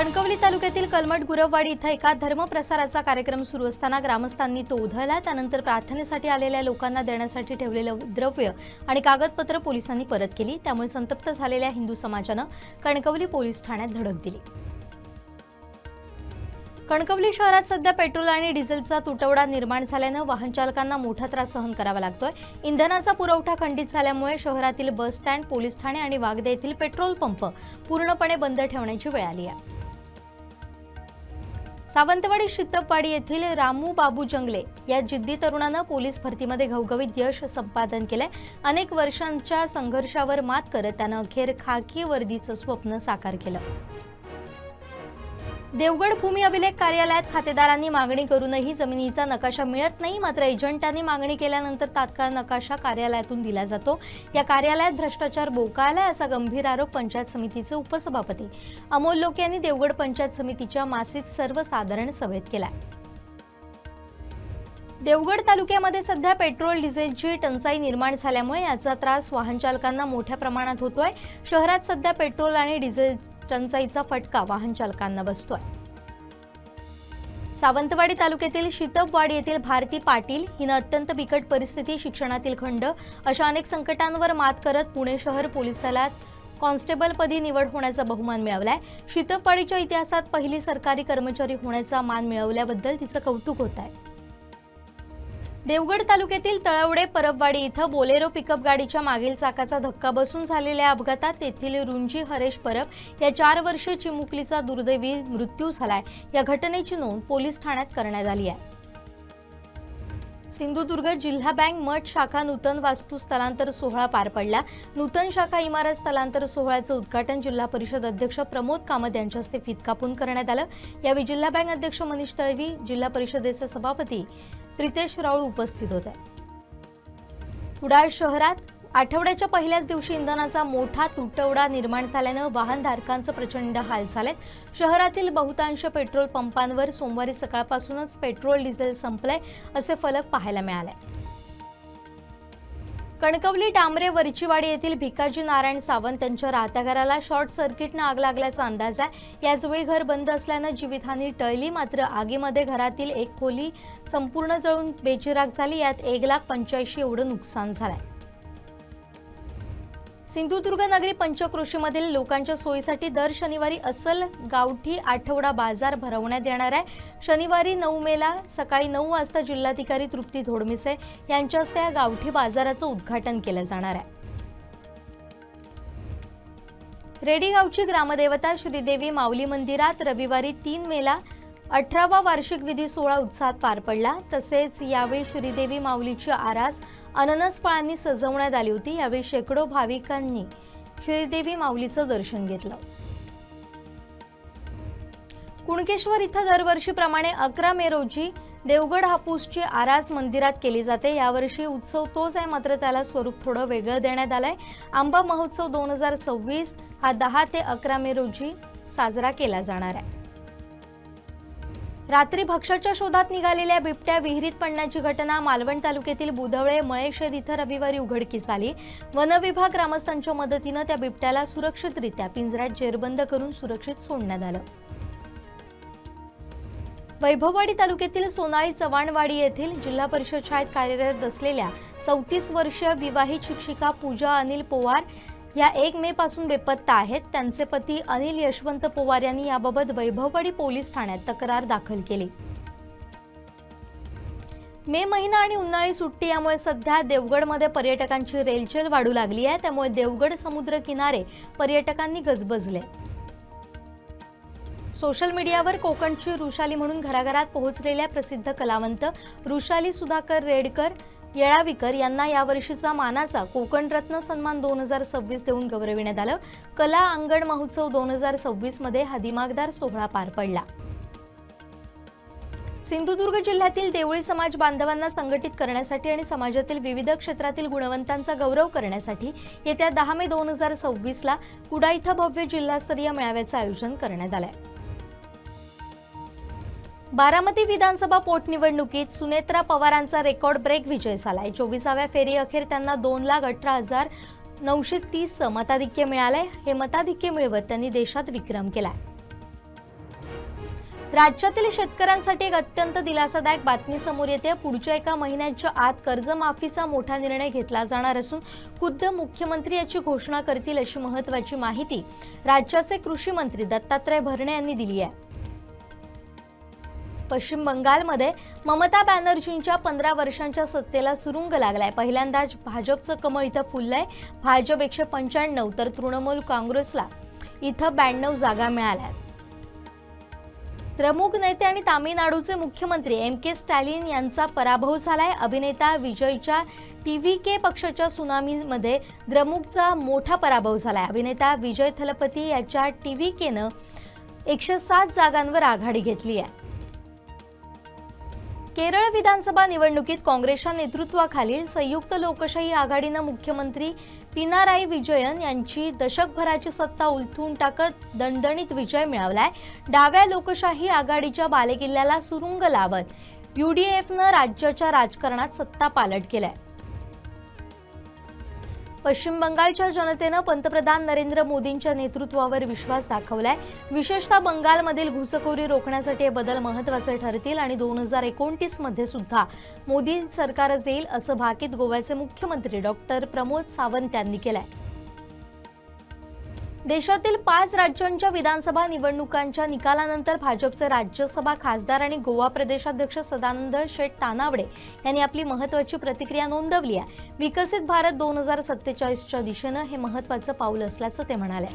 कणकवली तालुक्यातील कलमट गुरववाडी इथं एका धर्मप्रसाराचा कार्यक्रम सुरू असताना ग्रामस्थांनी तो उधळला। त्यानंतर प्रार्थनेसाठी आलेल्या लोकांना देण्यासाठी ठेवलेलं द्रव्य आणि कागदपत्र पोलिसांनी परत केली। त्यामुळे संतप्त झालेल्या हिंदू समाजानं कणकवली पोलीस ठाण्यात धडक दिली। कणकवली शहरात सध्या पेट्रोल आणि डिझेलचा तुटवडा निर्माण झाल्यानं वाहन चालकांना मोठा त्रास सहन करावा लागतोय। इंधनाचा पुरवठा खंडित झाल्यामुळे शहरातील बस स्टँड, पोलीस ठाणे आणि वागदे येथील पेट्रोल पंप पूर्णपणे बंद ठेवण्याची वेळ आली आहे। सावंतवाडी शितपवाडी येथील रामू बाबू जंगले या जिद्दी तरुणानं पोलीस भरतीमध्ये घवघवीत यश संपादन केले। अनेक वर्षांच्या संघर्षावर मात करत त्यानं अखेर खाकी वर्दीचं स्वप्न साकार केलं। देवगड भूमी अभिलेख कार्यालयात खातेदारांनी मागणी करूनही जमिनीचा नकाशा मिळत नाही। मात्र एजंटांनी मागणी केल्यानंतर तात्काळ नकाशा कार्यालयातून दिला जातो। या कार्यालयात भ्रष्टाचार बोकाळलाय असा गंभीर आरोप पंचायत समितीचे उपसभापती अमोल लोके यांनी देवगड पंचायत समितीच्या मासिक सर्वसाधारण सभेत केला। देवगड तालुक्यामध्ये सध्या पेट्रोल डिझेलची टंचाई निर्माण झाल्यामुळे याचा त्रास वाहन चालकांना मोठ्या प्रमाणात होतोय। शहरात सध्या पेट्रोल आणि डिझेल टंचाईचा फटका वाहन चालकांना बसतोय। सावंतवाडी तालुक्यातील शितपवाडी येथील भारती पाटील हिनं अत्यंत बिकट परिस्थिती, शिक्षणातील खंड अशा अनेक संकटांवर मात करत पुणे शहर पोलीस दलात कॉन्स्टेबल पदी निवड होण्याचा बहुमान मिळवलाय। शितपवाडीच्या इतिहासात पहिली सरकारी कर्मचारी होण्याचा मान मिळवल्याबद्दल तिचं कौतुक होत आहे। देवगड तालुक्यातील तळवडे परबवाडी इथं बोलेरो पिकअप गाडीच्या मागील चाकाचा धक्का बसून झालेल्या अपघातात तेथील रुंजी हरेश परब या 4 वर्षीय चिमुकलीचा दुर्दैवी मृत्यू झालाय। या घटनेची नोंद पोलीस ठाण्यात करण्यात आली आहे। सिंधुदुर्ग जिल्हा बँक मठ शाखा नूतन वास्तू स्थलांतर सोहळा पार पडला। नूतन शाखा इमारत स्थलांतर सोहळ्याचं उद्घाटन जिल्हा परिषद अध्यक्ष प्रमोद कामत यांच्या हस्ते फीत कापून करण्यात आलं। यावेळी जिल्हा बँक अध्यक्ष मनीष तळवी, जिल्हा परिषदेचे सभापती प्रितेश राऊळ उपस्थित होते। कुडाळ शहरात आठवड्याच्या पहिल्याच दिवशी इंधनाचा मोठा तुटवडा निर्माण झाल्यानं वाहनधारकांचे प्रचंड हाल झालेत। शहरातील बहुतांश पेट्रोल पंपांवर सोमवारी सकाळपासूनच पेट्रोल डिझेल संपलंय असे फलक पाहायला मिळाले। कणकवली डांबरे वरचीवाडी येथील भिकाजी नारायण सावंत यांच्या राहत्या घराला शॉर्ट सर्किटनं आग लागल्याचा अंदाज आहे। याचवेळी घर बंद असल्यानं जीवितहानी टळली। मात्र आगीमध्ये घरातील एक खोली संपूर्ण जळून बेचिराख झाली। यात 1,85,00,000 एवढं नुकसान झालंय। सिंधुदुर्ग नगरी पंचक्रोशीमधील लोकांच्या सोयीसाठी दर शनिवारी अस्सल गावठी आठवडा बाजार भरवण्यात येणार आहे। शनिवारी 9 मेला सकाळी 9 वाजता जिल्हाधिकारी तृप्ती धोडमिसे यांच्या हस्ते या गावठी बाजाराचं उद्घाटन केलं जाणार आहे। रेडीगावची ग्रामदेवता श्रीदेवी माऊली मंदिरात रविवारी 3 मेला 18वा वार्षिक विधी सोहळा उत्साहात पार पडला। तसेच यावेळी श्रीदेवी माऊलीची आरास अननस फळांनी सजवण्यात आली होती। यावेळी शेकडो भाविकांनी श्रीदेवी माऊलीचं दर्शन घेतलं। कुणकेश्वर इथं दरवर्षीप्रमाणे 11 मे रोजी देवगड हापूसची आरास मंदिरात केली जाते। यावर्षी उत्सव तोच आहे, मात्र त्याला स्वरूप थोडं वेगळं देण्यात आलंय। आंबा महोत्सव 2026 हा 10 ते 11 मे रोजी साजरा केला जाणार आहे। रात्री भक्ष्याच्या शोधात निघालेल्या बिबट्या विहिरीत पडण्याची घटना मालवण तालुक्यातील बुधवळे मळेशेद इथं रविवारी उघडकीस आली। वन विभाग ग्रामस्थांच्या मदतीनं त्या बिबट्याला सुरक्षितरित्या पिंजऱ्यात जेरबंद करून सुरक्षित सोडण्यात आलं। वैभववाडी तालुक्यातील सोनाळी चव्हाणवाडी येथील जिल्हा परिषद शाळेत कार्यरत असलेल्या 34 वर्षीय विवाहित शिक्षिका पूजा अनिल पोवार या 1 मे पासून बेपत्ता आहेत। त्यांचे पती अनिल यशवंत पोवार यांनी याबाबत वैभववाडी पोलीस ठाण्यात तक्रार दाखल केली। मे महिना आणि उन्हाळी सुट्टी यामुळे सध्या देवगडमध्ये पर्यटकांची रेलचेल वाढू लागली आहे। त्यामुळे देवगड समुद्र किनारे पर्यटकांनी गजबजले। सोशल मीडियावर कोकणची रुशाली म्हणून घराघरात पोहोचलेल्या प्रसिद्ध कलावंत रुशाली सुधाकर रेडकर येळावीकर यांना यावर्षीचा मानाचा कोकण रत्न सन्मान 2026 देऊन गौरविण्यात आलं। कला अंगण महोत्सव 2026 मध्ये हा दिमागदार सोहळा पार पडला। सिंधुदुर्ग जिल्ह्यातील देवळी समाज बांधवांना संघटित करण्यासाठी आणि समाजातील विविध क्षेत्रातील गुणवंतांचा गौरव करण्यासाठी येत्या 10 मे 2026 ला कुडा इथं भव्य जिल्हास्तरीय मेळाव्याचं आयोजन करण्यात आलंय। बारामती विधानसभा पोटनिवडणुकीत सुनेत्रा पवारांचा रेकॉर्ड ब्रेक विजय झालाय। 24व्या फेरी अखेर त्यांना 2,18,930 मताधिक्य मिळाले। हे मताधिक्य मिळवत त्यांनी देशात विक्रम केलाय। राज्यातील शेतकऱ्यांसाठी एक अत्यंत दिलासादायक बातमी समोर येते। पुढच्या एका महिन्याच्या आत कर्जमाफीचा मोठा निर्णय घेतला जाणार असून खुद्द मुख्यमंत्री याची घोषणा करतील अशी महत्त्वाची माहिती राज्याचे कृषी मंत्री दत्तात्रय भरणे यांनी दिली आहे। पश्चिम बंगालमध्ये ममता बॅनर्जींच्या 15 वर्षांच्या सत्तेला सुरुंग लागलाय। पहिल्यांदाच भाजपचं कमळ इथं फुललंय। भाजप 195 तर तृणमूल काँग्रेसला इथं 92 जागा मिळाल्या। द्रमुक नेते आणि तामिळनाडूचे मुख्यमंत्री एम.के. स्टॅलिन यांचा पराभव झालाय। अभिनेता विजयच्या टीव्हीके पक्षाच्या सुनामीमध्ये द्रमुकचा मोठा पराभव झालाय। अभिनेता विजय थलपती याच्या टीव्हीकेनं 107 जागांवर आघाडी घेतली आहे। केरळ विधानसभा निवडणुकीत काँग्रेसच्या नेतृत्वाखालील संयुक्त लोकशाही आघाडीनं मुख्यमंत्री पिनाराई विजयन यांची दशकभराची सत्ता उलथून टाकत दणदणीत विजय मिळवलाय। डाव्या लोकशाही आघाडीच्या बालेकिल्ल्याला सुरुंग लावत यूडीएफनं राज्याच्या राजकारणात सत्ता पालट केलाय। पश्चिम बंगालच्या जनतेनं पंतप्रधान नरेंद्र मोदींच्या नेतृत्वावर विश्वास दाखवलाय। विशेषतः बंगालमधील घुसखोरी रोखण्यासाठी हे बदल महत्त्वाचे ठरतील आणि 2029 मध्ये सुद्धा मोदी सरकारच येईल असं भाकीत गोव्याचे मुख्यमंत्री डॉक्टर प्रमोद सावंत यांनी केलंय। देशातील 5 राज्यांच्या विधानसभा निवडणुकांच्या निकालानंतर भाजपचे राज्यसभा खासदार आणि गोवा प्रदेशाध्यक्ष सदानंद शेठ तानावडे यांनी आपली महत्त्वाची प्रतिक्रिया नोंदवली आहे। विकसित भारत 2047च्या दिशेनं हे महत्त्वाचं पाऊल असल्याचं ते म्हणाले।